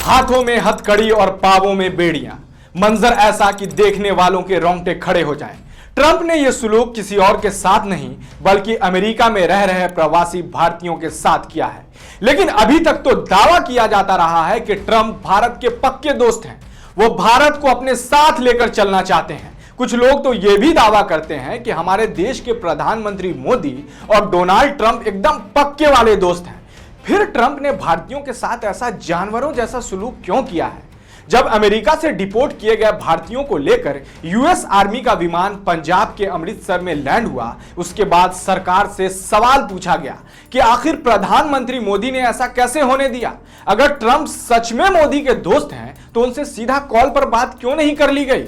हाथों में हथकड़ी और पावों में बेड़ियां, मंजर ऐसा कि देखने वालों के रोंगटे खड़े हो जाएं। ट्रंप ने यह सुलूक किसी और के साथ नहीं बल्कि अमेरिका में रह रहे प्रवासी भारतीयों के साथ किया है। लेकिन अभी तक तो दावा किया जाता रहा है कि ट्रंप भारत के पक्के दोस्त हैं, वो भारत को अपने साथ लेकर चलना चाहते हैं। कुछ लोग तो यह भी दावा करते हैं कि हमारे देश के प्रधानमंत्री मोदी और डोनाल्ड ट्रंप एकदम पक्के वाले दोस्त हैं। फिर ट्रंप ने भारतीयों के साथ ऐसा जानवरों जैसा सुलूक क्यों किया है? जब अमेरिका से डिपोर्ट किए गए भारतीयों को लेकर यूएस आर्मी का विमान पंजाब के अमृतसर में लैंड हुआ, उसके बाद सरकार से सवाल पूछा गया कि आखिर प्रधानमंत्री मोदी ने ऐसा कैसे होने दिया? अगर ट्रंप सच में मोदी के दोस्त हैं तो उनसे सीधा कॉल पर बात क्यों नहीं कर ली गई?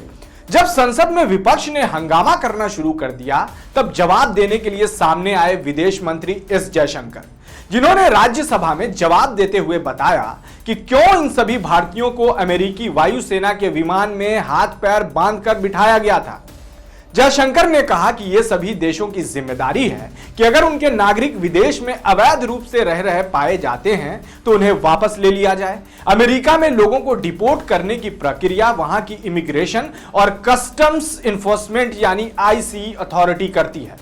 जब संसद में विपक्ष ने हंगामा करना शुरू कर दिया, तब जवाब देने के लिए सामने आए विदेश मंत्री एस जयशंकर, जिन्होंने राज्यसभा में जवाब देते हुए बताया कि क्यों इन सभी भारतीयों को अमेरिकी वायुसेना के विमान में हाथ पैर बांधकर बिठाया गया था। जयशंकर ने कहा कि यह सभी देशों की जिम्मेदारी है कि अगर उनके नागरिक विदेश में अवैध रूप से रह रहे पाए जाते हैं तो उन्हें वापस ले लिया जाए। अमेरिका में लोगों को डिपोर्ट करने की प्रक्रिया वहां की इमिग्रेशन और कस्टम्स इन्फोर्समेंट यानी आईसी अथॉरिटी करती है।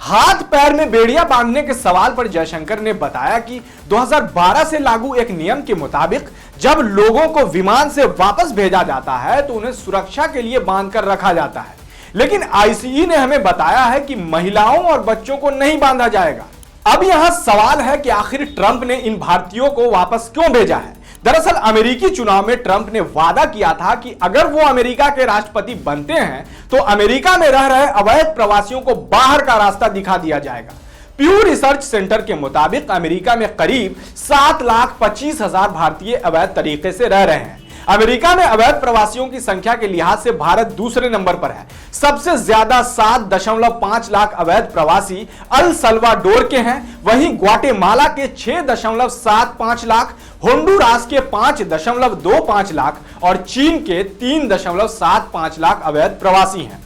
हाथ पैर में बेड़ियां बांधने के सवाल पर जयशंकर ने बताया कि 2012 से लागू एक नियम के मुताबिक जब लोगों को विमान से वापस भेजा जाता है तो उन्हें सुरक्षा के लिए बांधकर रखा जाता है, लेकिन आईसीई ने हमें बताया है कि महिलाओं और बच्चों को नहीं बांधा जाएगा। अब यहां सवाल है कि आखिर ट्रंप ने इन भारतीयों को वापस क्यों भेजा है? दरअसल अमेरिकी चुनाव में ट्रंप ने वादा किया था कि अगर वो अमेरिका के राष्ट्रपति बनते हैं तो अमेरिका में रह रहे अवैध प्रवासियों को बाहर का रास्ता दिखा दिया जाएगा। प्यू रिसर्च सेंटर के मुताबिक अमेरिका में करीब 7,25,000 भारतीय अवैध तरीके से रह रहे हैं। अमेरिका में अवैध प्रवासियों की संख्या के लिहाज से भारत दूसरे नंबर पर है। सबसे ज्यादा 7.5 लाख अवैध प्रवासी अल सल्वाडोर के हैं, वहीं ग्वाटेमाला के 6.75 लाख, होंडुरास के 5.25 लाख और चीन के 3.75 लाख अवैध प्रवासी हैं।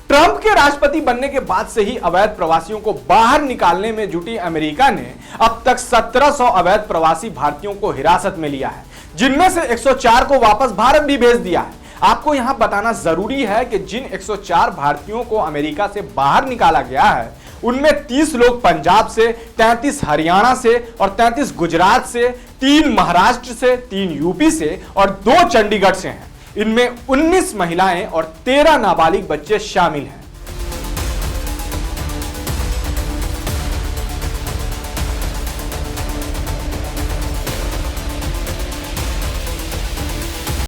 ट्रंप के राष्ट्रपति बनने के बाद से ही अवैध प्रवासियों को बाहर निकालने में जुटी अमेरिका ने अब तक 1700 अवैध प्रवासी भारतीयों को हिरासत में लिया है, जिनमें से 104 को वापस भारत भी भेज दिया है। आपको यहां बताना जरूरी है कि जिन 104 भारतीयों को अमेरिका से बाहर निकाला गया है उनमें 30 लोग पंजाब से, 33 हरियाणा से और 33 गुजरात से, 3 महाराष्ट्र से, 3 यूपी से और 2 चंडीगढ़ से हैं। इनमें 19 महिलाएं और 13 नाबालिग बच्चे शामिल हैं।